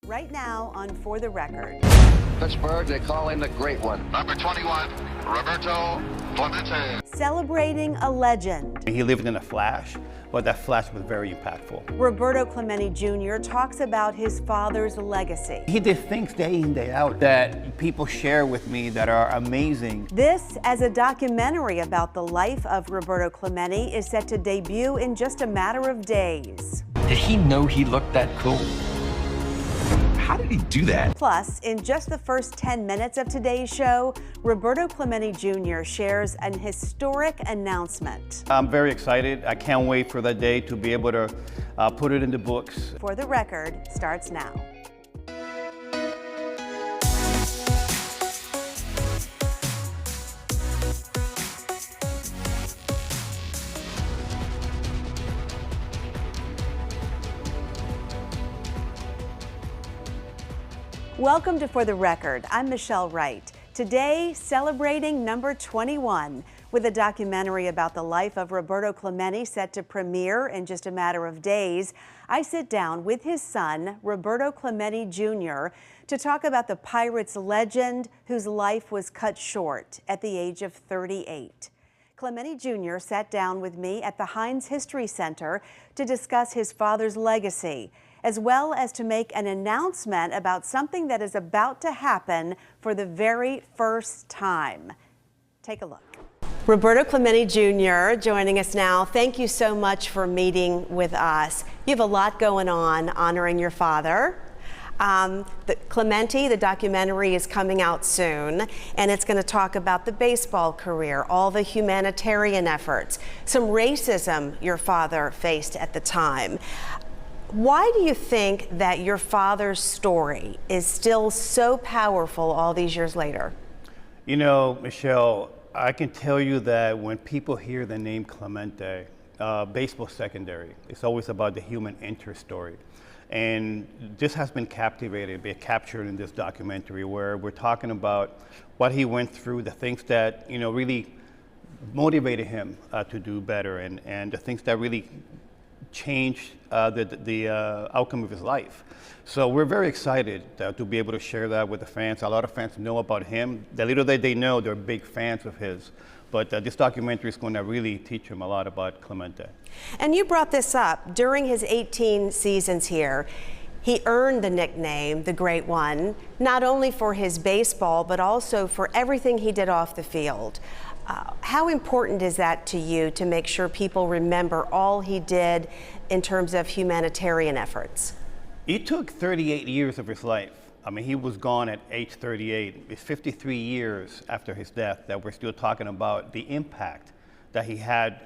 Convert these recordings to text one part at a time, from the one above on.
Right now on For the Record. Pittsburgh, they call him the Great One. Number 21, Roberto Clemente. Celebrating a legend. He lived in a flash, but that flash was very impactful. Roberto Clemente Jr. talks about his father's legacy. He did things day in, day out that people share with me that are amazing. This, as a documentary about the life of Roberto Clemente, is set to debut in just a matter of days. Did he know he looked that cool? How did he do that? Plus, in just the first 10 minutes of today's show, Roberto Clemente Jr. shares an historic announcement. I'm very excited. I can't wait for that day to be able to put it in the books. For the Record starts now. Welcome to For the Record. I'm Michelle Wright. Today, celebrating number 21 with a documentary about the life of Roberto Clemente set to premiere in just a matter of days. I sit down with his son, Roberto Clemente Jr., to talk about the Pirates legend whose life was cut short at the age of 38. Clemente Jr. sat down with me at the Heinz History Center to discuss his father's legacy, as well as to make an announcement about something that is about to happen for the very first time. Take a look. Roberto Clemente Jr. joining us now. Thank you so much for meeting with us. You have a lot going on honoring your father. The Clemente, the documentary, is coming out soon, and it's going to talk about the baseball career, all the humanitarian efforts, some racism your father faced at the time. Why do you think that your father's story is still so powerful all these years later? You know, Michelle, I can tell you that when people hear the name Clemente, baseball secondary, it's always about the human interest story. And this has been captured in this documentary where we're talking about what he went through, the things that, you know, really motivated him to do better, and the things that really changed the outcome of his life. So we're very excited to be able to share that with the fans. A lot of fans know about him. The little that they know, they're big fans of his. But this documentary is going to really teach them a lot about Clemente. And you brought this up. During his 18 seasons here, he earned the nickname, the Great One, not only for his baseball, but also for everything he did off the field. How important is that to you to make sure people remember all he did in terms of humanitarian efforts? It took 38 years of his life. I mean, he was gone at age 38. It's 53 years after his death that we're still talking about the impact that he had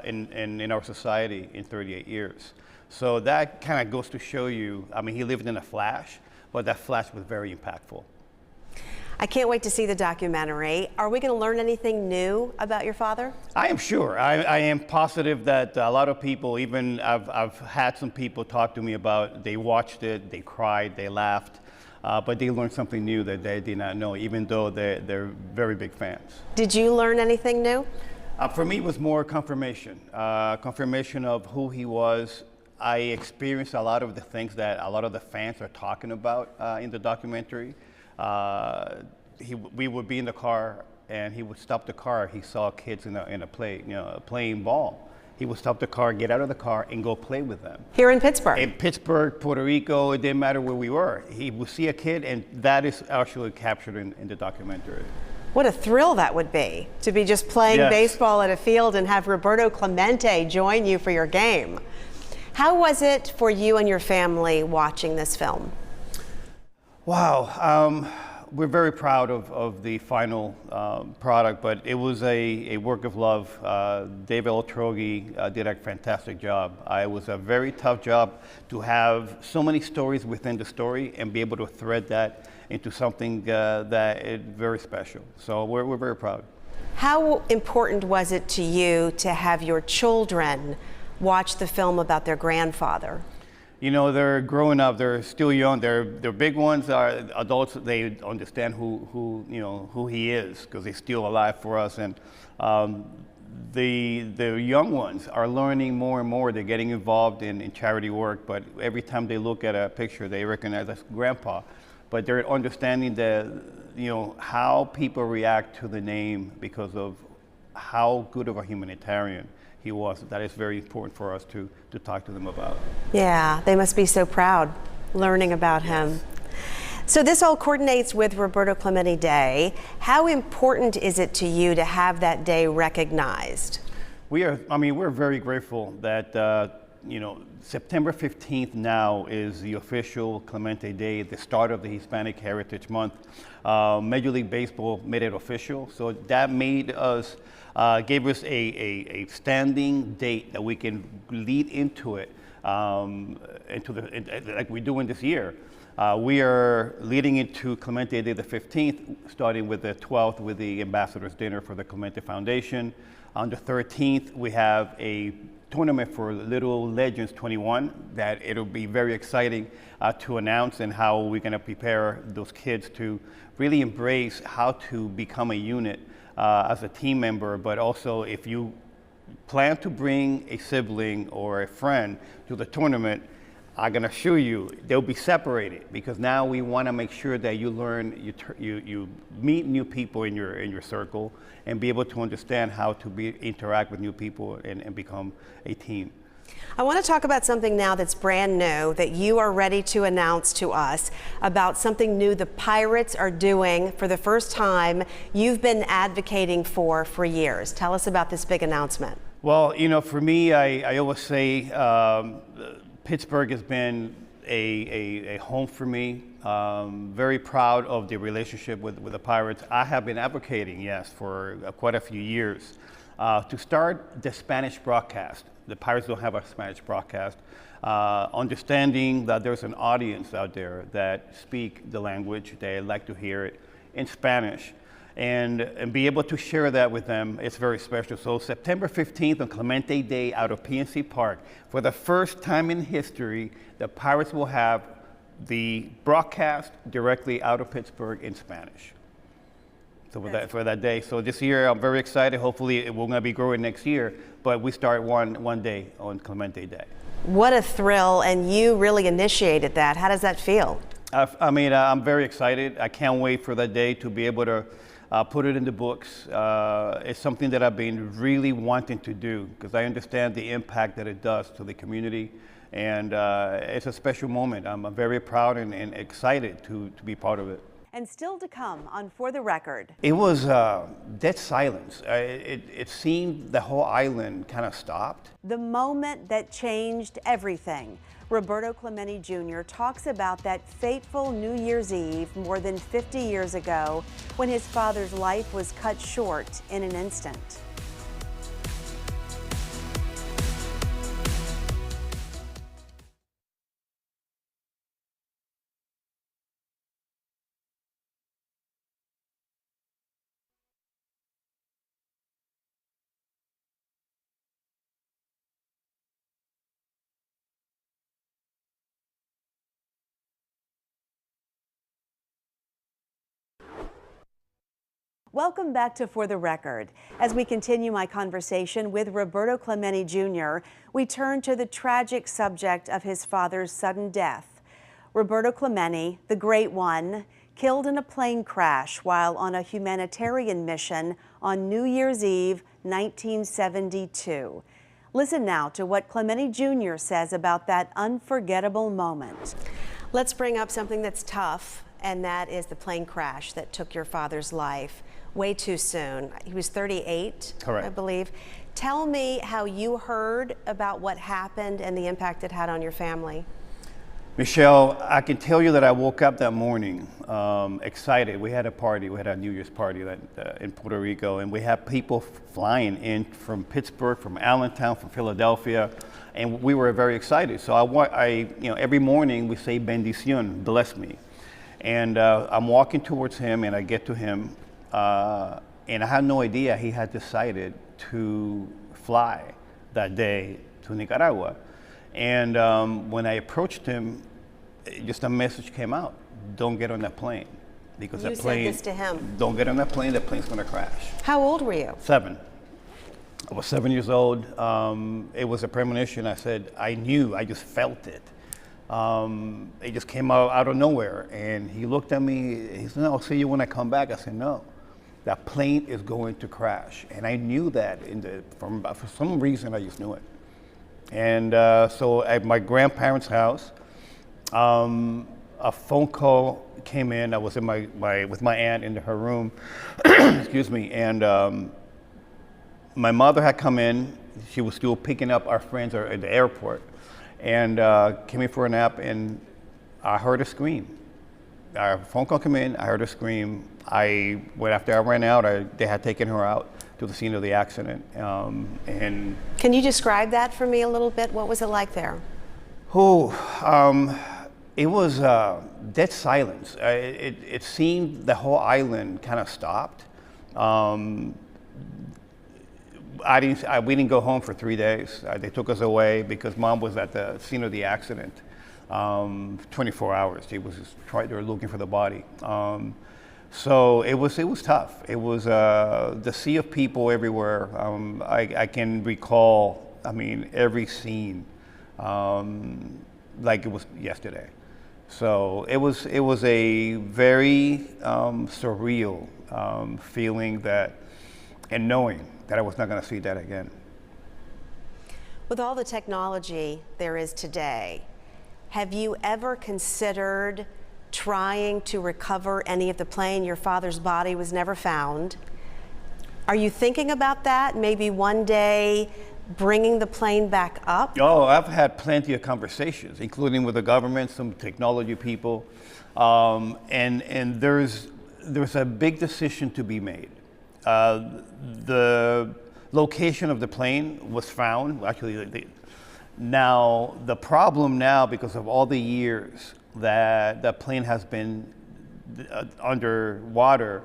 in our society in 38 years. So that kind of goes to show you, I mean, he lived in a flash, but that flash was very impactful. I can't wait to see the documentary. Are we going to learn anything new about your father? I am sure. I am positive that a lot of people, even I've had some people talk to me about, they watched it, they cried, they laughed, but they learned something new that they did not know, even though they're very big fans. Did you learn anything new? For me, it was more confirmation, confirmation of who he was. I experienced a lot of the things that a lot of the fans are talking about in the documentary. We would be in the car, and he would stop the car. He saw kids in a playing ball. He would stop the car, get out of the car, and go play with them. Here in Pittsburgh? In Pittsburgh, Puerto Rico, it didn't matter where we were. He would see a kid, and that is actually captured in the documentary. What a thrill that would be, to be just playing baseball at a field and have Roberto Clemente join you for your game. How was it for you and your family watching this film? Wow, we're very proud of the final product, but it was a work of love. David Otrogi did a fantastic job. It was a very tough job to have so many stories within the story and be able to thread that into something that is very special. So we're very proud. How important was it to you to have your children watch the film about their grandfather? You know, they're growing up. They're still young. They're big ones. Are adults. They understand who he is because he's still alive for us. And the young ones are learning more and more. They're getting involved in charity work, but every time they look at a picture, they recognize that's grandpa. But they're understanding that, how people react to the name because of how good of a humanitarian he was. That is very important for us to talk to them about. Yeah, they must be so proud learning about him. So this all coordinates with Roberto Clemente Day. How important is it to you to have that day recognized? We're very grateful that, September 15th now is the official Clemente Day, the start of the Hispanic Heritage Month. Major League Baseball made it official, so that gave us a standing date that we can lead into it, like we're doing this year. We are leading into Clemente Day the 15th, starting with the 12th with the Ambassador's Dinner for the Clemente Foundation. On the 13th, we have a tournament for Little Legends 21 that it'll be very exciting to announce, and how we're going to prepare those kids to really embrace how to become a unit as a team member. But also, if you plan to bring a sibling or a friend to the tournament, I'm going to assure you they'll be separated, because now we want to make sure that you learn, you meet new people in your circle, and be able to understand how to interact with new people and become a team. I want to talk about something now that's brand new that you are ready to announce to us about, something new the Pirates are doing for the first time. You've been advocating for years. Tell us about this big announcement. Well, for me, I always say Pittsburgh has been a home for me. Very proud of the relationship with the Pirates. I have been advocating, yes, for quite a few years to start the Spanish broadcast. The Pirates don't have a Spanish broadcast. Understanding that there's an audience out there that speak the language, they like to hear it in Spanish. And be able to share that with them, it's very special. So September 15th on Clemente Day out of PNC Park, for the first time in history, the Pirates will have the broadcast directly out of Pittsburgh in Spanish. So for that day. So this year, I'm very excited. Hopefully, we're going to be growing next year, but we start one day on Clemente Day. What a thrill, and you really initiated that. How does that feel? I'm very excited. I can't wait for that day to be able to put it in the books. It's something that I've been really wanting to do, because I understand the impact that it does to the community, and it's a special moment. I'm very proud and excited to be part of it. And still to come on For the Record. It was dead silence. It seemed the whole island kind of stopped. The moment that changed everything. Roberto Clemente Jr. talks about that fateful New Year's Eve more than 50 years ago, when his father's life was cut short in an instant. Welcome back to For the Record. As we continue my conversation with Roberto Clemente Jr., we turn to the tragic subject of his father's sudden death. Roberto Clemente, the Great One, killed in a plane crash while on a humanitarian mission on New Year's Eve, 1972. Listen now to what Clemente Jr. says about that unforgettable moment. Let's bring up something that's tough, and that is the plane crash that took your father's life way too soon. He was 38, correct, I believe. Tell me how you heard about what happened and the impact it had on your family. Michelle, I can tell you that I woke up that morning excited. We had a party, we had a New Year's party in Puerto Rico, and we had people flying in from Pittsburgh, from Allentown, from Philadelphia, and we were very excited. So every morning we say bendición, bless me. And I'm walking towards him, and I get to him, and I had no idea he had decided to fly that day to Nicaragua. And when I approached him, just a message came out: don't get on that plane, because you that plane. said this to him. Don't get on that plane. That plane's going to crash. How old were you? 7. I was 7 years old. It was a premonition. I said, I knew, I just felt it. It just came out of nowhere. And he looked at me, he said, no, I'll see you when I come back. I said, no, that plane is going to crash. And I knew that for some reason, I just knew it. And so at my grandparents' house, a phone call came in. I was in with my aunt in her room, excuse me, and my mother had come in. She was still picking up our friends at the airport, and came in for a nap, and I heard her scream. Our phone call came in, I heard her scream. After I ran out, they had taken her out to the scene of the accident. And Can you describe that for me a little bit? What was it like there? It was dead silence. It seemed the whole island kind of stopped. We didn't go home for 3 days. They took us away because Mom was at the scene of the accident 24 hours. They were looking for the body. So it was tough. It was the sea of people everywhere. I can recall, every scene like it was yesterday. So it was a very surreal feeling and knowing that I was not going to see that again. With all the technology there is today, have you ever considered trying to recover any of the plane? Your father's body was never found. Are you thinking about that? Maybe one day bringing the plane back up? Oh, I've had plenty of conversations, including with the government, some technology people, and there's a big decision to be made. The location of the plane was found. Actually, now the problem now, because of all the years that the plane has been underwater,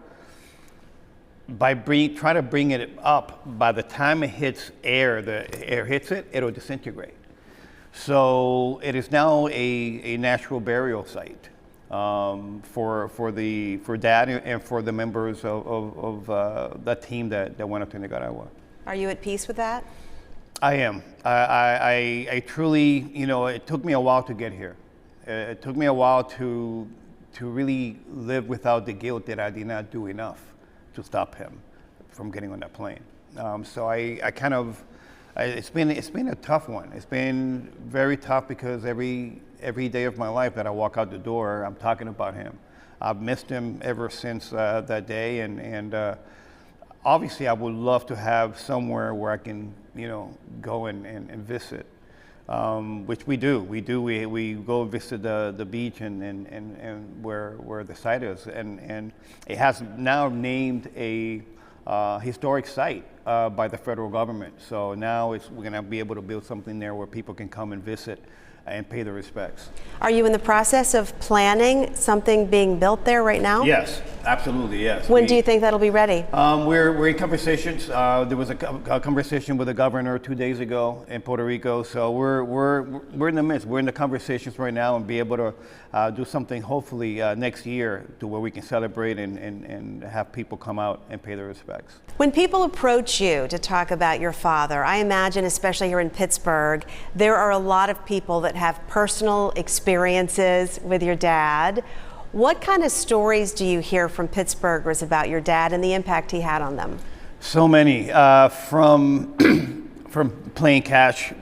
by trying to bring it up, by the time it hits air, the air hits it, it'll disintegrate. So it is now a natural burial site for Dad and for the members of that team that went up to Nicaragua. Are you at peace with that? I am. I truly, it took me a while to get here. It took me a while to really live without the guilt that I did not do enough to stop him from getting on that plane. So it's been a tough one. It's been very tough because every day of my life that I walk out the door, I'm talking about him. I've missed him ever since that day, and obviously I would love to have somewhere where I can, go and visit, which we do. We go visit the beach and where the site is, and it has now named a historic site by the federal government. So now we're going to be able to build something there where people can come and visit and pay their respects. Are you in the process of planning something being built there right now? Yes, absolutely, yes. When do you think that'll be ready? We're in conversations. There was a conversation with the governor 2 days ago in Puerto Rico. So we're in the midst. We're in the conversations right now and be able to do something hopefully next year to where we can celebrate and have people come out and pay their respects. When people approach you to talk about your father, I imagine, especially here in Pittsburgh, there are a lot of people that have personal experiences with your dad. What kind of stories do you hear from Pittsburghers about your dad and the impact he had on them? So many, from playing catch,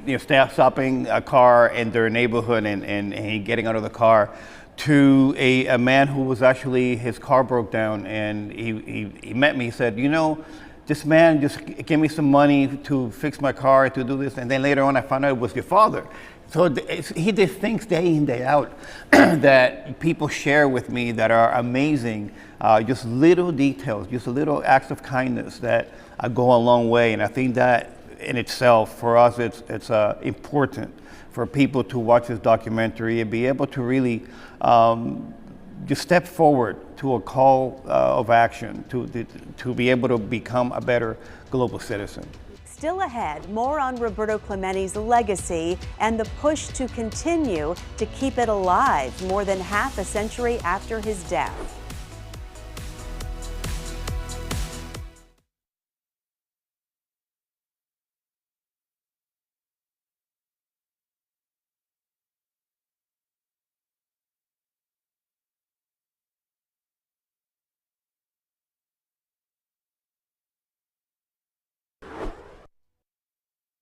stopping a car in their neighborhood and getting out of the car, to a man who was actually, his car broke down and he met me. He said, this man just gave me some money to fix my car, to do this, and then later on I found out it was your father. So he did things day in, day out that people share with me that are amazing. Just little details, just little acts of kindness that go a long way. And I think that in itself, for us, it's important for people to watch this documentary and be able to really just step forward to a call of action to be able to become a better global citizen. Still ahead, more on Roberto Clemente's legacy and the push to continue to keep it alive more than half a century after his death.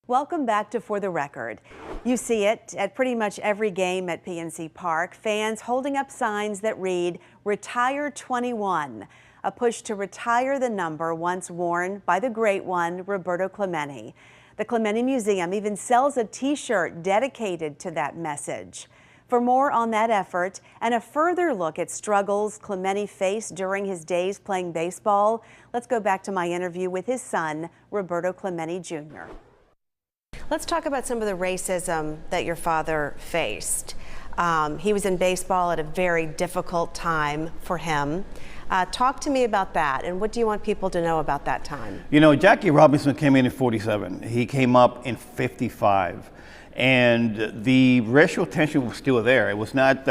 Welcome back to For the Record. You see it at pretty much every game at PNC Park. Fans holding up signs that read, "Retire 21," a push to retire the number once worn by the great one, Roberto Clemente. The Clemente Museum even sells a t-shirt dedicated to that message. For more on that effort and a further look at struggles Clemente faced during his days playing baseball, let's go back to my interview with his son, Roberto Clemente Jr. Let's talk about some of the racism that your father faced. He was in baseball at a very difficult time for him. Talk to me about that, and what do you want people to know about that time? You know, Jackie Robinson came in 47. He came up in 55. And the racial tension was still there. It was not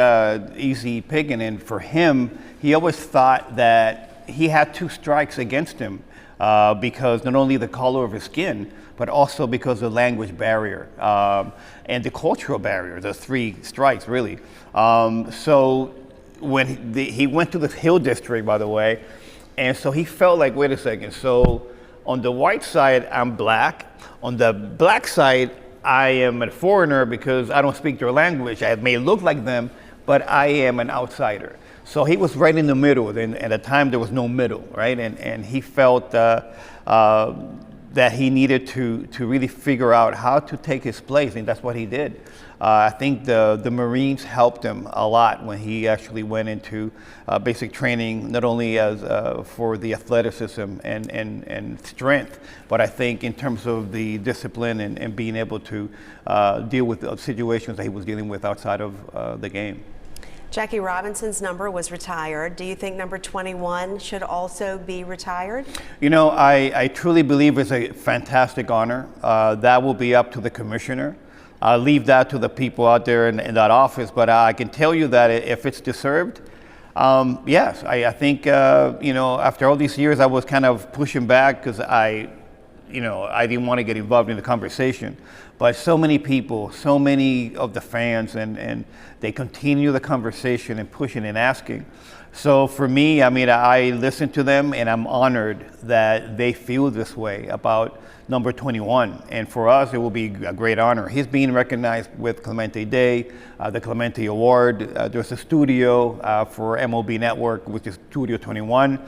easy picking. And for him, he always thought that he had two strikes against him because not only the color of his skin, but also because of the language barrier and the cultural barrier, the three strikes, really. So when he went to the Hill District, by the way, and so he felt like, wait a second, so on the white side, I'm black. On the black side, I am a foreigner because I don't speak their language. I may look like them, but I am an outsider. So he was right in the middle, and at the time there was no middle, right? And he felt that he needed to really figure out how to take his place, and that's what he did. I think the Marines helped him a lot when he actually went into basic training, not only as for the athleticism and strength, but I think in terms of the discipline and being able to deal with the situations that he was dealing with outside of the game. Jackie Robinson's number was retired. Do you think number 21 should also be retired? You know, I truly believe it's a fantastic honor. That will be up to the commissioner. I'll leave that to the people out there in that office, but I can tell you that if it's deserved, yes, I think, you know, after all these years, I was kind of pushing back because I didn't want to get involved in the conversation. But so many people, so many of the fans, and they continue the conversation and pushing and asking. So for me, I mean, I listen to them and I'm honored that they feel this way about number 21. And for us, it will be a great honor. He's being recognized with Clemente Day, the Clemente Award. There's a studio for MLB Network, which is Studio 21.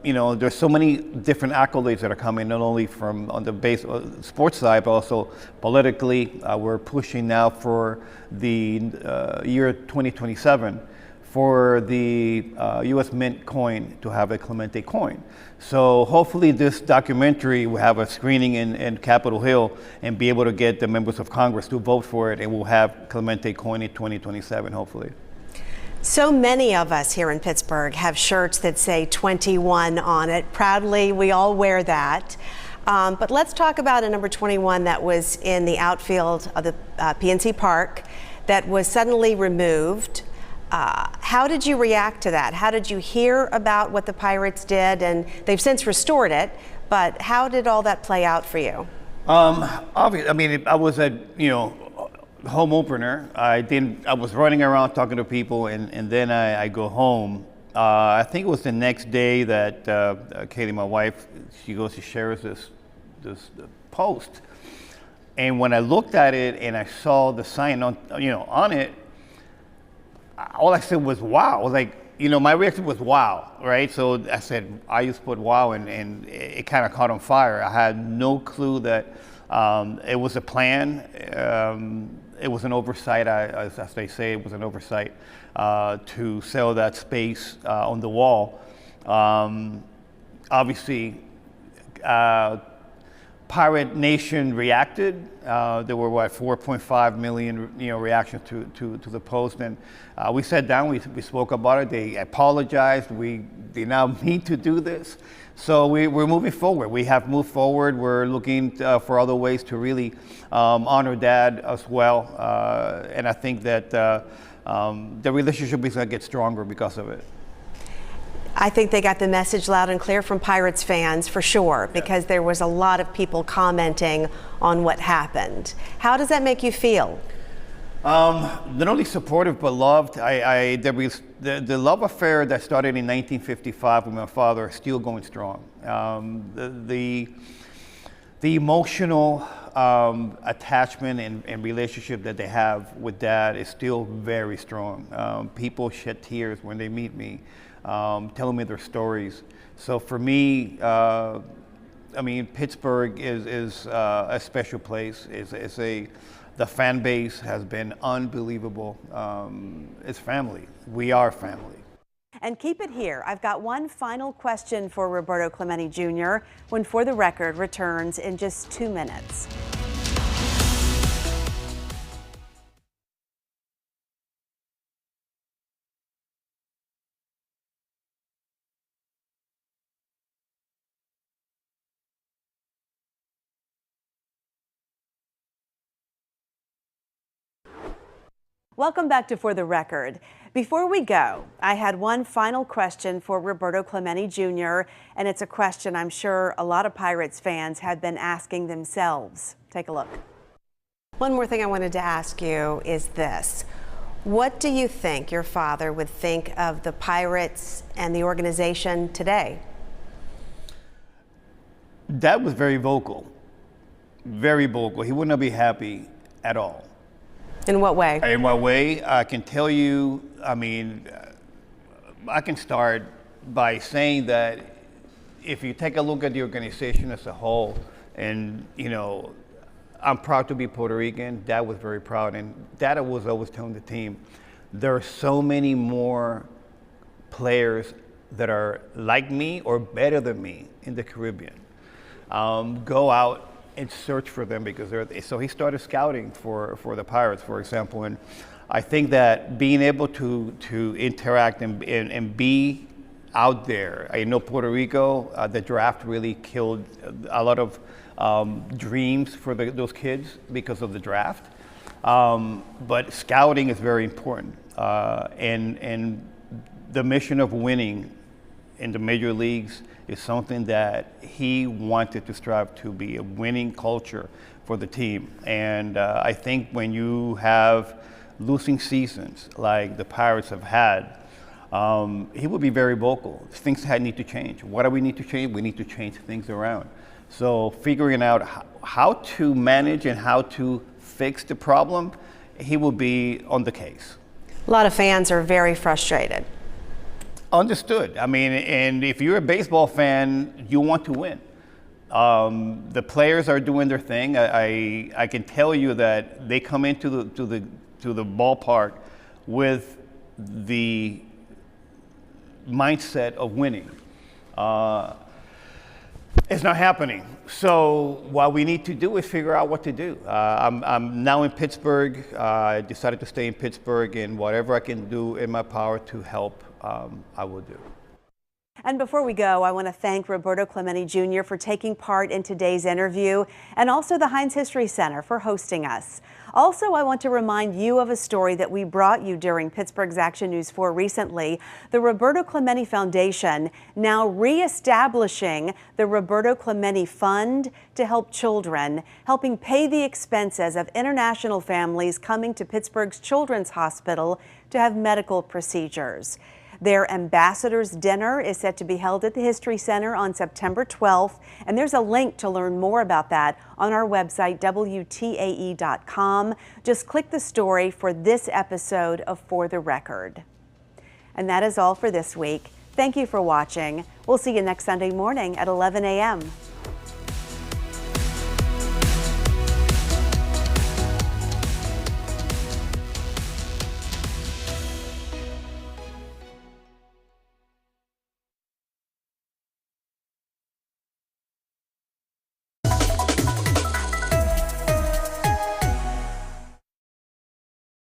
You know, there's so many different accolades that are coming, not only from on the sports side, but also politically. We're pushing now for the year 2027 for the U.S. Mint coin to have a Clemente coin. So hopefully this documentary will have a screening in Capitol Hill and be able to get the members of Congress to vote for it, and we'll have Clemente coin in 2027, hopefully. So many of us here in Pittsburgh have shirts that say 21 on it. Proudly, we all wear that. But let's talk about a number 21 that was in the outfield of the PNC Park that was suddenly removed. How did you react to that? How did you hear about what the Pirates did? And they've since restored it, but how did all that play out for you? Obviously, I mean, I was at, home opener. I was running around talking to people, and then I go home. I think it was the next day that Katie, my wife, she shares this post, and when I looked at it and I saw the sign on it, all I said was wow. I was like, my reaction was wow, right? So I said, I just put wow, and it kind of caught on fire. I had no clue that it was a plan. It was an oversight, as they say, it was an oversight to sell that space on the wall. Obviously, Pirate Nation reacted. There were 4.5 million reactions to the post, and we sat down. We spoke about it. They apologized. They now need to do this. So we're moving forward. We have moved forward. We're looking for other ways to really honor Dad as well. And I think that the relationship is going to get stronger because of it. I think they got the message loud and clear from Pirates fans, for sure, because there was a lot of people commenting on what happened. How does that make you feel? Not only supportive but loved. The love affair that started in 1955 with my father is still going strong. the emotional attachment and relationship that they have with Dad is still very strong. People shed tears when they meet me, telling me their stories. So for me, I mean, Pittsburgh is a special place. The fan base has been unbelievable. It's family. We are family. And keep it here. I've got one final question for Roberto Clemente Jr. when For the Record returns in just 2 minutes. Welcome back to For the Record. Before we go, I had one final question for Roberto Clemente Jr., and it's a question I'm sure a lot of Pirates fans have been asking themselves. Take a look. One more thing I wanted to ask you is this. What do you think your father would think of the Pirates and the organization today? Dad was very vocal. Very vocal. He would not be happy at all. In what way? In what way? I can tell you, I mean, I can start by saying that if you take a look at the organization as a whole, and, you know, I'm proud to be Puerto Rican. Dad was very proud, and Dad was always telling the team, there are so many more players that are like me or better than me in the Caribbean. Go out and search for them, because so he started scouting for the Pirates, for example. And I think that being able to interact and be out there, I know Puerto Rico, the draft really killed a lot of dreams for those kids because of the draft. But scouting is very important. And the mission of winning in the major leagues is something that he wanted to strive to be, a winning culture for the team. And I think when you have losing seasons like the Pirates have had, he would be very vocal. Things need to change. What do we need to change? We need to change things around. So figuring out how to manage and how to fix the problem, he will be on the case. A lot of fans are very frustrated. Understood. I mean, and if you're a baseball fan, you want to win. The players are doing their thing. I can tell you that they come into the ballpark with the mindset of winning. It's not happening. So what we need to do is figure out what to do. I'm now in Pittsburgh. I decided to stay in Pittsburgh, and whatever I can do in my power to help, I will do. And before we go, I want to thank Roberto Clemente Jr. for taking part in today's interview, and also the Heinz History Center for hosting us. Also, I want to remind you of a story that we brought you during Pittsburgh's Action News 4 recently. The Roberto Clemente Foundation now reestablishing the Roberto Clemente Fund to help children, helping pay the expenses of international families coming to Pittsburgh's Children's Hospital to have medical procedures. Their Ambassadors Dinner is set to be held at the History Center on September 12th, and there's a link to learn more about that on our website, WTAE.com. Just click the story for this episode of For the Record. And that is all for this week. Thank you for watching. We'll see you next Sunday morning at 11 a.m.